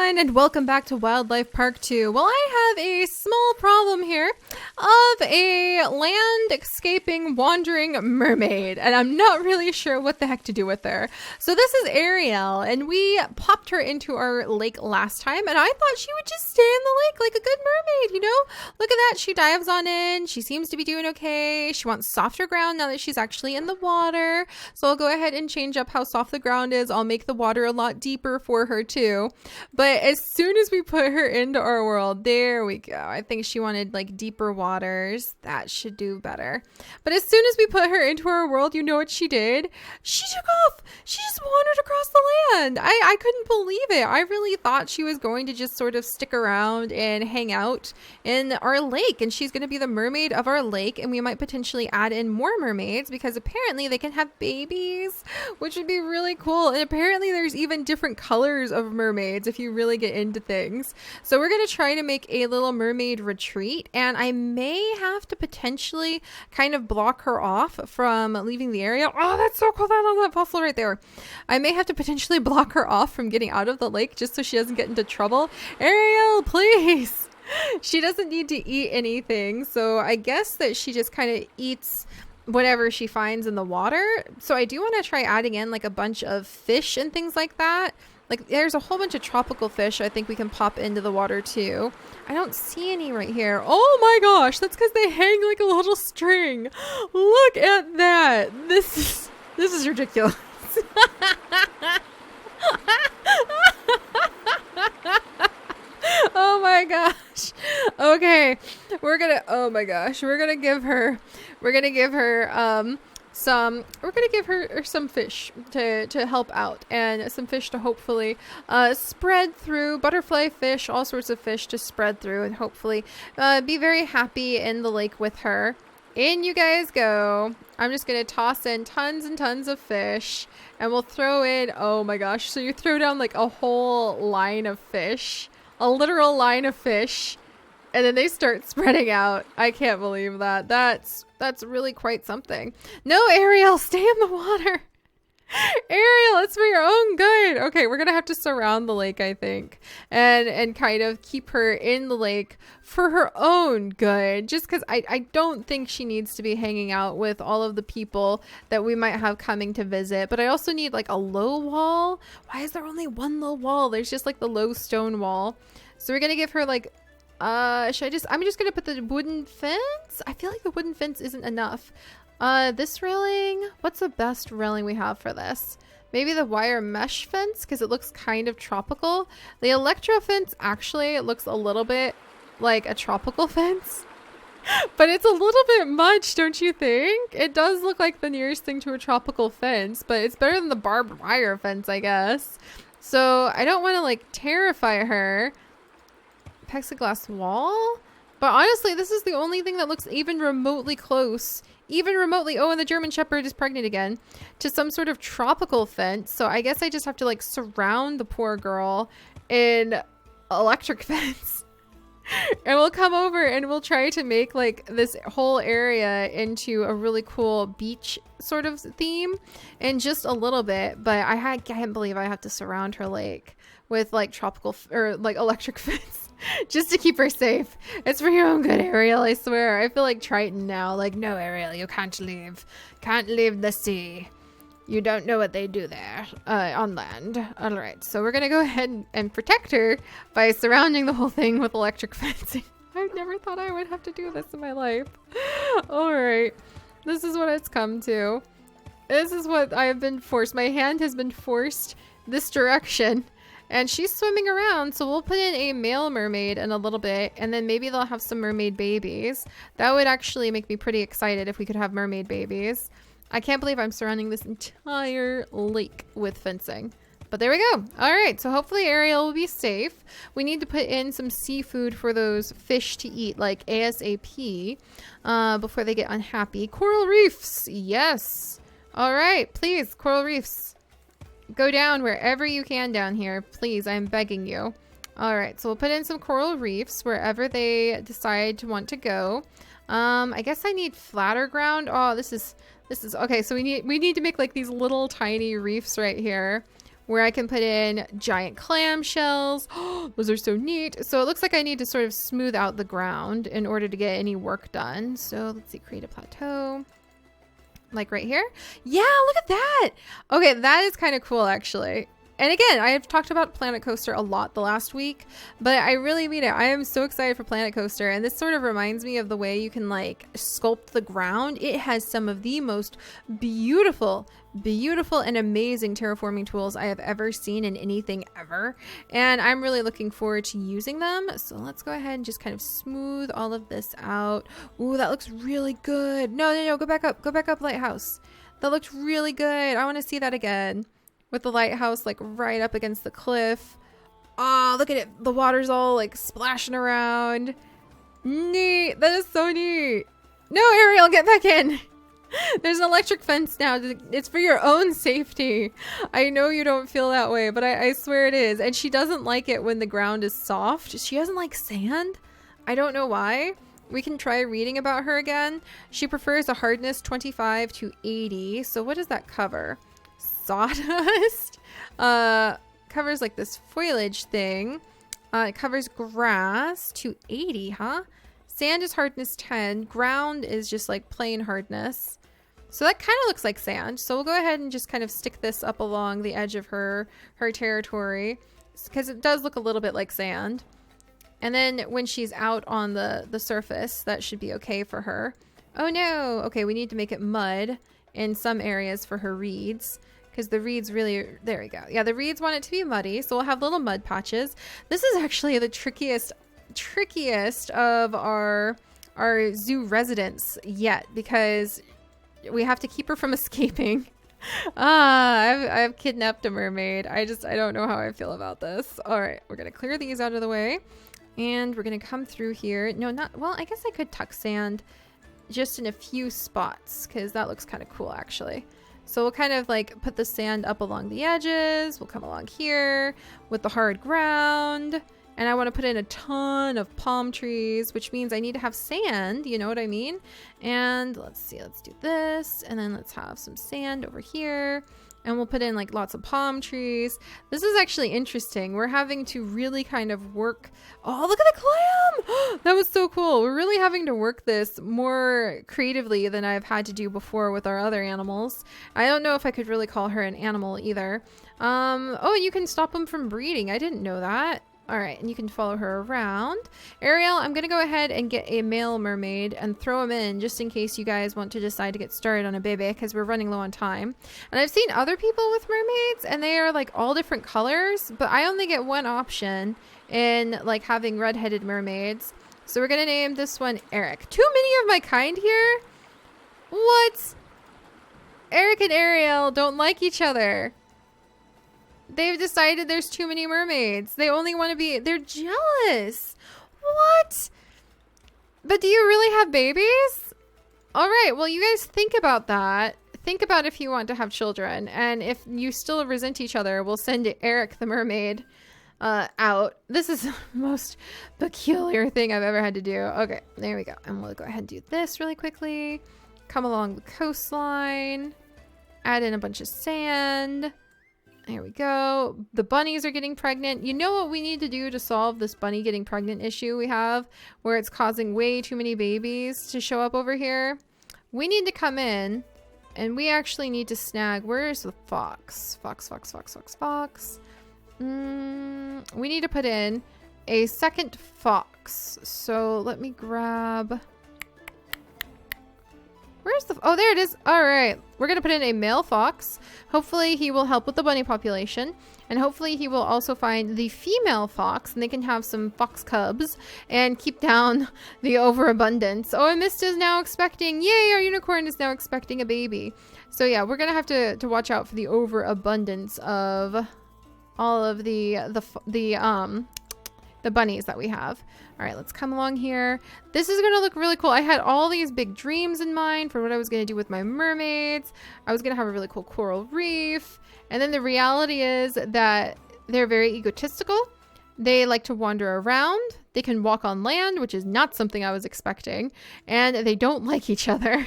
everyone, and welcome back to Wildlife Park 2. Well, I have a small problem here of a land-escaping, wandering mermaid, and I'm not really sure what the heck to do with her. So this is Ariel, and we popped her into our lake last time, and I thought she would just stay in the lake like a good mermaid, you know? Look at that, she dives on in, she seems to be doing okay, she wants softer ground now that she's actually in the water. So I'll go ahead and change up how soft the ground is. I'll make the water a lot deeper for her too. But as soon as we put her into our world, there we go. I think she wanted like deeper waters. That should do better. But as soon as we put her into our world, you know what she did? She took off. She just wandered across the land. I couldn't believe it. I really thought she was going to just sort of stick around and hang out in our lake, and she's going to be the mermaid of our lake, and we might potentially add in more mermaids because apparently they can have babies, which would be really cool. And apparently there's even different colors of mermaids if you really get into things. So we're going to try to make a little mermaid retreat, and I may have to potentially kind of block her off from leaving the area. Oh, that's so cool. That fossil right there. I may have to potentially block her off from getting out of the lake just so she doesn't get into trouble. Ariel, please. She doesn't need to eat anything, so I guess that she just kind of eats whatever she finds in the water. So I do want to try adding in like a bunch of fish and things like that. Like there's a whole bunch of tropical fish I think we can pop into the water too. I don't see any right here. Oh my gosh, that's because they hang like a little string. Look at that. This is ridiculous. Oh my gosh. Okay. We're gonna give her some fish to help out, and some fish to hopefully spread through, butterfly fish, all sorts of fish to spread through, and hopefully be very happy in the lake with her. In you guys go. I'm just gonna toss in tons and tons of fish, and we'll throw in, oh my gosh, so you throw down like a whole line of fish, a literal line of fish, and then they start spreading out. I can't believe that. That's really quite something. No, Ariel, stay in the water. Ariel, it's for your own good. Okay, we're gonna have to surround the lake, I think, and kind of keep her in the lake for her own good, just because I don't think she needs to be hanging out with all of the people that we might have coming to visit. But I also need like a low wall. Why is there only one low wall? There's just like the low stone wall. So we're gonna give her like I'm just gonna put the wooden fence. I feel like the wooden fence isn't enough. This railing, what's the best railing we have for this? Maybe the wire mesh fence, because it looks kind of tropical. The electro fence, actually, it looks a little bit like a tropical fence, but it's a little bit much, don't you think? It does look like the nearest thing to a tropical fence, but it's better than the barbed wire fence, I guess. So I don't want to like terrify her. Plexiglass wall? But honestly, this is the only thing that looks even remotely close. Even remotely, oh, and the German Shepherd is pregnant again, to some sort of tropical fence. So I guess I just have to like surround the poor girl in electric fence. And we'll come over and we'll try to make like this whole area into a really cool beach sort of theme in just a little bit. But I can't believe I have to surround her lake with like tropical or like electric fence. Just to keep her safe. It's for your own good, Ariel, I swear. I feel like Triton now. Like, no, Ariel, you can't leave. Can't leave the sea. You don't know what they do there on land. All right, so we're going to go ahead and protect her by surrounding the whole thing with electric fencing. I never thought I would have to do this in my life. All right, this is what it's come to. This is what I have been forced. My hand has been forced this direction. And she's swimming around, so we'll put in a male mermaid in a little bit, and then maybe they'll have some mermaid babies. That would actually make me pretty excited if we could have mermaid babies. I can't believe I'm surrounding this entire lake with fencing. But there we go. All right, so hopefully Ariel will be safe. We need to put in some seafood for those fish to eat, like ASAP, before they get unhappy. Coral reefs, yes. All right, please, coral reefs. Go down wherever you can down here. Please, I'm begging you. All right, so we'll put in some coral reefs wherever they decide to want to go. I guess I need flatter ground. Oh, this is okay. So we need to make like these little tiny reefs right here where I can put in giant clam shells. Those are so neat. So it looks like I need to sort of smooth out the ground in order to get any work done. So let's see, create a plateau. Like right here. Yeah, look at that. Okay, that is kind of cool actually. And again, I have talked about Planet Coaster a lot the last week, but I really mean it. I am so excited for Planet Coaster, and this sort of reminds me of the way you can like sculpt the ground. It has some of the most beautiful and amazing terraforming tools I have ever seen in anything ever, and I'm really looking forward to using them. So let's go ahead and just kind of smooth all of this out. Ooh, that looks really good. No, go back up, lighthouse. That looked really good. I want to see that again. With the lighthouse like right up against the cliff. Oh, look at it. The water's all like splashing around. Neat. That is so neat. No, Ariel, get back in. There's an electric fence now. It's for your own safety. I know you don't feel that way, but I swear it is. And she doesn't like it when the ground is soft. She doesn't like sand. I don't know why. We can try reading about her again. She prefers a hardness 25 to 80. So what does that cover? Sawdust. Covers like this foliage thing. It covers grass to 80, huh? Sand is hardness 10. Ground is just like plain hardness. So that kind of looks like sand. So we'll go ahead and just kind of stick this up along the edge of her territory, because it does look a little bit like sand. And then when she's out on the surface, that should be okay for her. Oh no. Okay, we need to make it mud in some areas for her reeds. Because the reeds really, there we go. Yeah, the reeds want it to be muddy, so we'll have little mud patches. This is actually the trickiest of our zoo residents yet, because we have to keep her from escaping. I've kidnapped a mermaid. I don't know how I feel about this. All right, we're gonna clear these out of the way, and we're gonna come through here. No, not well. I guess I could tuck sand just in a few spots, because that looks kind of cool actually. So we'll kind of like put the sand up along the edges. We'll come along here with the hard ground. And I want to put in a ton of palm trees, which means I need to have sand. You know what I mean? And let's see, let's do this. And then let's have some sand over here. And we'll put in like lots of palm trees. This is actually interesting. We're having to really kind of work. Oh, look at the clam. That was so cool. We're really having to work this more creatively than I've had to do before with our other animals. I don't know if I could really call her an animal either. Oh, you can stop them from breeding. I didn't know that. All right, and you can follow her around. Ariel, I'm gonna go ahead and get a male mermaid and throw him in just in case you guys want to decide to get started on a baby, because we're running low on time. And I've seen other people with mermaids and they are like all different colors, but I only get one option in like having red-headed mermaids. So we're gonna name this one Eric. Too many of my kind here? What? Eric and Ariel don't like each other. They've decided there's too many mermaids. They only want to be... They're jealous. What? But do you really have babies? All right. Well, you guys think about that. Think about if you want to have children. And if you still resent each other, we'll send Eric the mermaid out. This is the most peculiar thing I've ever had to do. Okay. There we go. And we'll go ahead and do this really quickly. Come along the coastline. Add in a bunch of sand. There we go. The bunnies are getting pregnant. You know what we need to do to solve this bunny getting pregnant issue we have, where it's causing way too many babies to show up over here? We need to come in and we actually need to snag... Where's the fox? Fox. We need to put in a second fox. So let me grab... Where's the... Oh, there it is. All right. We're going to put in a male fox. Hopefully he will help with the bunny population. And hopefully he will also find the female fox. And they can have some fox cubs and keep down the overabundance. Oh, and Mist is now expecting... Yay, our unicorn is now expecting a baby. So yeah, we're going to have to watch out for the overabundance of all of the bunnies that we have. All right, let's come along here. This is going to look really cool. I had all these big dreams in mind for what I was going to do with my mermaids. I was going to have a really cool coral reef. And then the reality is that they're very egotistical. They like to wander around. They can walk on land, which is not something I was expecting. And they don't like each other.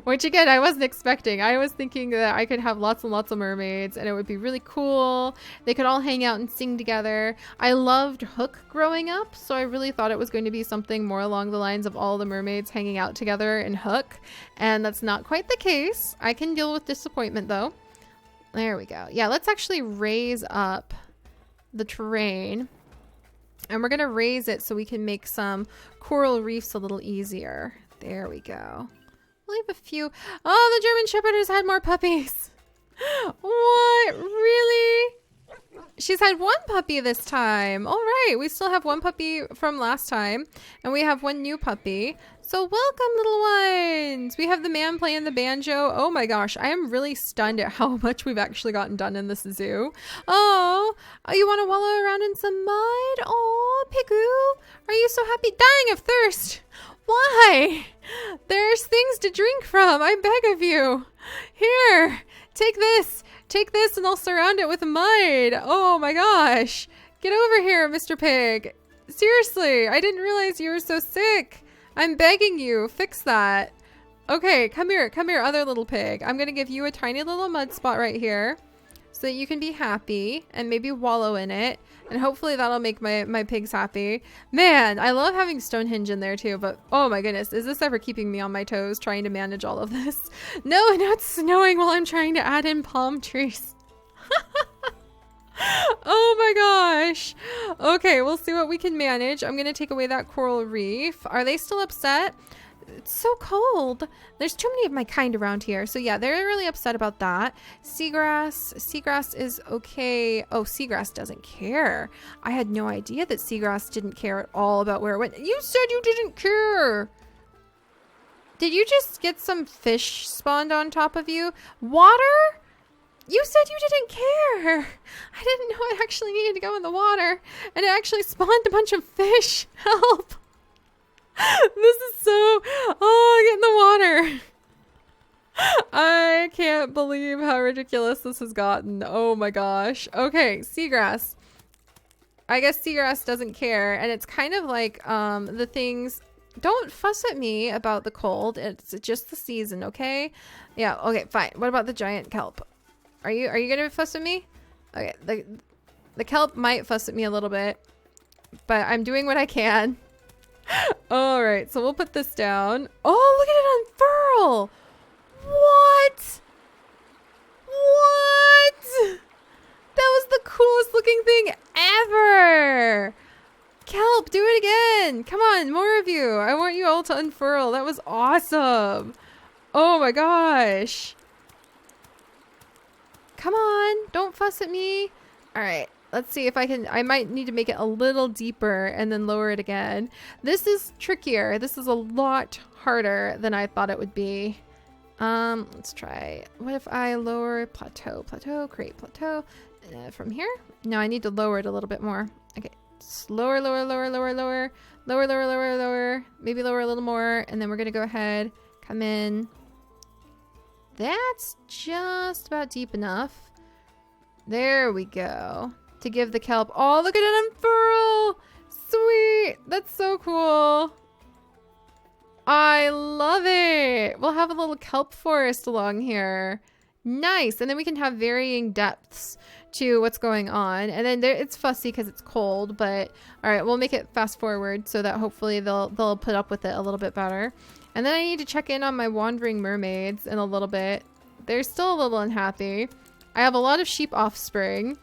Which again, I wasn't expecting. I was thinking that I could have lots and lots of mermaids and it would be really cool. They could all hang out and sing together. I loved Hook growing up, so I really thought it was going to be something more along the lines of all the mermaids hanging out together in Hook. And that's not quite the case. I can deal with disappointment though. There we go. Yeah, let's actually raise up the terrain. And we're going to raise it so we can make some coral reefs a little easier. There we go. We'll leave a few. Oh, the German Shepherd has had more puppies. What? Really? She's had one puppy this time. All right. We still have one puppy from last time. And we have one new puppy. So welcome, little ones. We have the man playing the banjo. Oh my gosh. I am really stunned at how much we've actually gotten done in this zoo. Oh, you want to wallow around in some mud? Oh, Pigoo. Are you so happy? Dying of thirst. Why? There's things to drink from. I beg of you. Here, take this. Take this and I'll surround it with mud. Oh my gosh. Get over here, Mr. Pig. Seriously, I didn't realize you were so sick. I'm begging you, fix that. Okay, come here, other little pig. I'm gonna give you a tiny little mud spot right here so that you can be happy and maybe wallow in it. And hopefully that'll make my pigs happy. Man, I love having Stonehenge in there too, but oh my goodness, is this ever keeping me on my toes trying to manage all of this? No, not snowing while I'm trying to add in palm trees. Oh my gosh. Okay, we'll see what we can manage. I'm gonna take away that coral reef. Are they still upset? It's so cold. There's too many of my kind around here. So yeah, they're really upset about that. Seagrass is okay. Oh, seagrass doesn't care. I had no idea that seagrass didn't care at all about where it went. You said you didn't care. Did you just get some fish spawned on top of you? Water? You said you didn't care. I didn't know I actually needed to go in the water. And it actually spawned a bunch of fish. Help. This is so... Oh, get in the water. I can't believe how ridiculous this has gotten. Oh my gosh. Okay, seagrass. I guess seagrass doesn't care. And it's kind of like the things... Don't fuss at me about the cold. It's just the season, okay? Yeah, okay, fine. What about the giant kelp? Are you gonna fuss at me? Okay, the kelp might fuss at me a little bit, but I'm doing what I can. All right, so we'll put this down. Oh, look at it unfurl! What? What? That was the coolest looking thing ever! Kelp, do it again! Come on, more of you! I want you all to unfurl. That was awesome! Oh my gosh! Come on, don't fuss at me. All right, let's see if I can. I might need to make it a little deeper and then lower it again. This is trickier. This is a lot harder than I thought it would be. Let's try. What if I lower plateau, create plateau from here? No, I need to lower it a little bit more. Okay, lower. Maybe lower a little more, and then we're gonna go ahead, come in. That's just about deep enough. There we go. To give the kelp. Oh, look at it unfurl! Sweet! That's so cool. I love it. We'll have a little kelp forest along here. Nice. And then we can have varying depths to what's going on. And then it's fussy because it's cold, but all right, we'll make it fast forward so that hopefully they'll put up with it a little bit better. And then I need to check in on my wandering mermaids in a little bit. They're still a little unhappy. I have a lot of sheep offspring.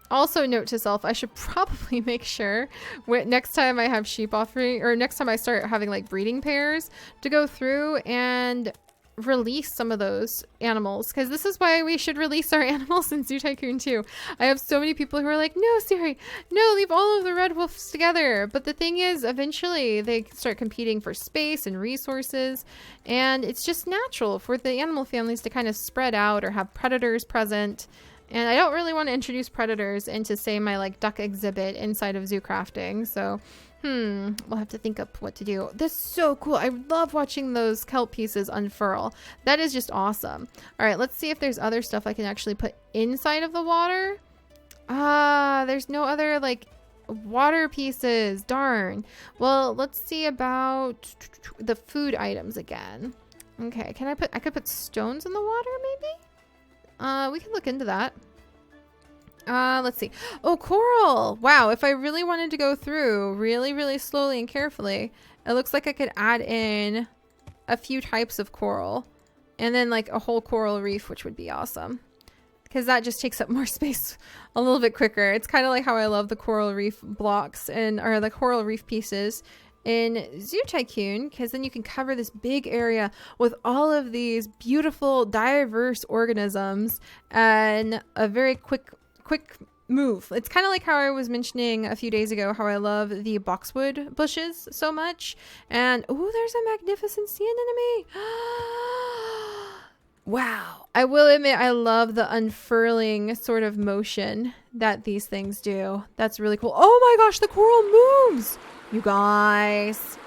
Also, note to self, I should probably make sure next time I have sheep offspring, or next time I start having like breeding pairs, to go through and release some of those animals, because this is why we should release our animals in Zoo Tycoon 2. I have so many people who are like, no, Seri, no, leave all of the red wolves together. But the thing is, eventually they start competing for space and resources, and it's just natural for the animal families to kind of spread out or have predators present. And I don't really want to introduce predators into, say, my like duck exhibit inside of Zoo Crafting. So we'll have to think up what to do. This is so cool. I love watching those kelp pieces unfurl. That is just awesome. All right, let's see if there's other stuff I can actually put inside of the water. There's no other like water pieces. Darn. Well, let's see about the food items again. Okay, I could put stones in the water maybe? We can look into that. Let's see. Oh, coral! Wow, if I really wanted to go through really, really slowly and carefully, it looks like I could add in a few types of coral. And then like a whole coral reef, which would be awesome. Because that just takes up more space a little bit quicker. It's kind of like how I love the coral reef blocks or the coral reef pieces in Zoo Tycoon, because then you can cover this big area with all of these beautiful, diverse organisms and a very quick move. It's kind of like how I was mentioning a few days ago how I love the boxwood bushes so much. And oh, there's a magnificent sea anemone. Wow. I will admit I love the unfurling sort of motion that these things do. That's really cool. Oh my gosh, the coral moves. You guys,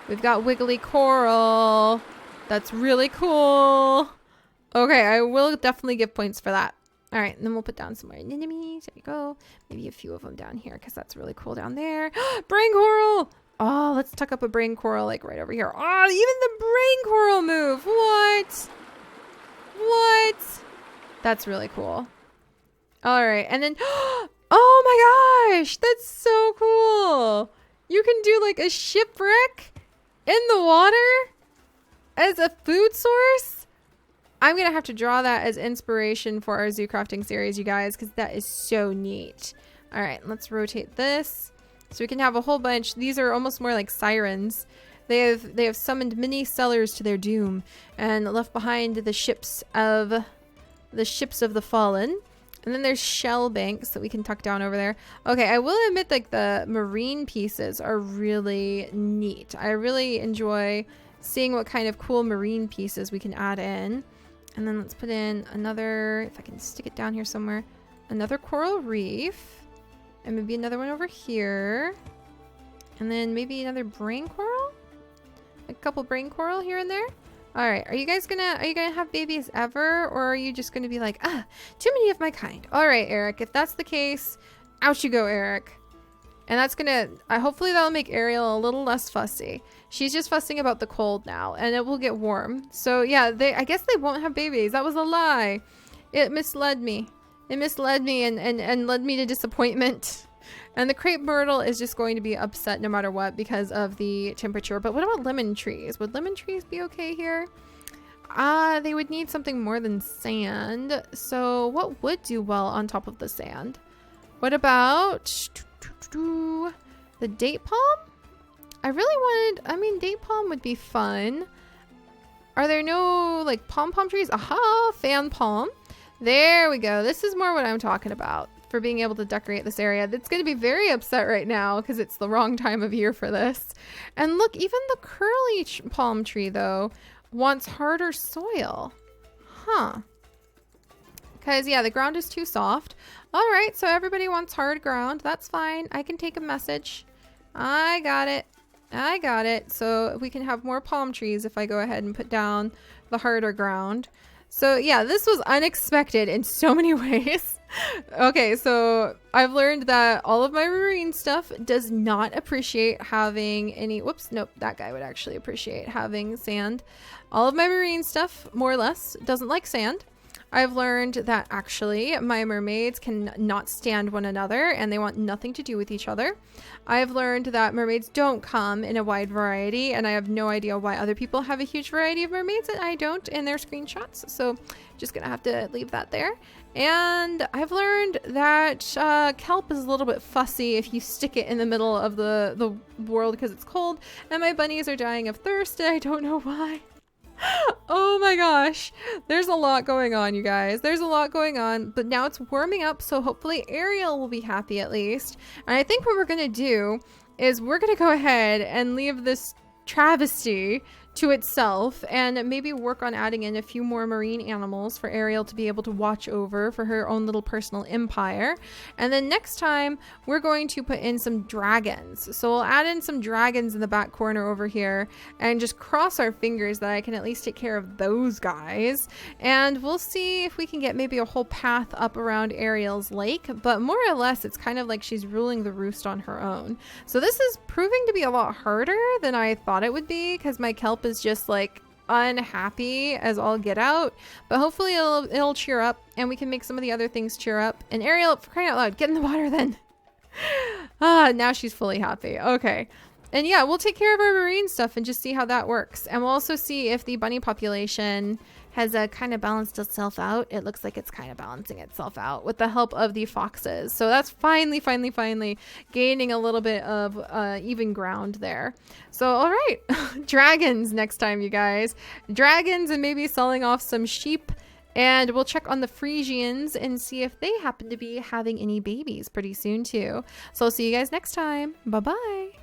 we've got wiggly coral. That's really cool. Okay, I will definitely give points for that. All right, and then we'll put down some more anemones. There you go. Maybe a few of them down here because that's really cool down there. Brain coral. Oh, let's tuck up a brain coral like right over here. Oh, even the brain coral move. What? What? That's really cool. All right, and then, oh my gosh, that's so cool. You can do like a shipwreck in the water as a food source. I'm going to have to draw that as inspiration for our zoo crafting series, you guys, because that is so neat. All right, let's rotate this so we can have a whole bunch. These are almost more like sirens. They have summoned many sellers to their doom and left behind the ships of the fallen. And then there's shell banks that we can tuck down over there. Okay, I will admit like the marine pieces are really neat. I really enjoy seeing what kind of cool marine pieces we can add in. And then let's put in another, if I can stick it down here somewhere, another coral reef. And maybe another one over here. And then maybe another brain coral? A couple brain coral here and there. All right, are you gonna have babies ever? Or are you just gonna be like, too many of my kind? All right, Eric, if that's the case, out you go, Eric. And that's gonna, hopefully that'll make Ariel a little less fussy. She's just fussing about the cold now, and it will get warm. So yeah, I guess they won't have babies. That was a lie. It misled me. It misled me and led me to disappointment. And the crepe myrtle is just going to be upset no matter what because of the temperature. But what about lemon trees? Would lemon trees be okay here? They would need something more than sand. So what would do well on top of the sand? What about the date palm? I mean, date palm would be fun. Are there no like palm trees? Aha, fan palm. There we go. This is more what I'm talking about for being able to decorate this area. That's going to be very upset right now because it's the wrong time of year for this. And look, even the curly palm tree though wants harder soil. Huh. Because yeah, the ground is too soft. All right, so everybody wants hard ground. That's fine. I can take a message. I got it. I got it. So we can have more palm trees if I go ahead and put down the harder ground. So yeah, this was unexpected in so many ways. Okay, so I've learned that all of my marine stuff does not appreciate having any, whoops, nope, that guy would actually appreciate having sand. All of my marine stuff, more or less, doesn't like sand. I've learned that actually my mermaids can not stand one another and they want nothing to do with each other. I've learned that mermaids don't come in a wide variety, and I have no idea why other people have a huge variety of mermaids and I don't in their screenshots. So just gonna have to leave that there. And I've learned that kelp is a little bit fussy if you stick it in the middle of the world because it's cold, and my bunnies are dying of thirst and I don't know why. Oh my gosh, there's a lot going on, you guys. There's a lot going on, but now it's warming up, so hopefully Ariel will be happy at least. And I think what we're gonna do is we're gonna go ahead and leave this travesty to itself and maybe work on adding in a few more marine animals for Ariel to be able to watch over for her own little personal empire. And then next time we're going to put in some dragons. So we'll add in some dragons in the back corner over here and just cross our fingers that I can at least take care of those guys. And we'll see if we can get maybe a whole path up around Ariel's lake, but more or less it's kind of like she's ruling the roost on her own. So this is proving to be a lot harder than I thought it would be because my kelp is just like unhappy as all get out, but hopefully it'll cheer up and we can make some of the other things cheer up. And Ariel, for crying out loud, get in the water then. Now she's fully happy. Okay. And yeah, we'll take care of our marine stuff and just see how that works. And we'll also see if the bunny population has kind of balanced itself out. It looks like it's kind of balancing itself out with the help of the foxes. So that's finally gaining a little bit of even ground there. So, all right, dragons next time, you guys. Dragons and maybe selling off some sheep. And we'll check on the Frisians and see if they happen to be having any babies pretty soon too. So I'll see you guys next time. Bye-bye.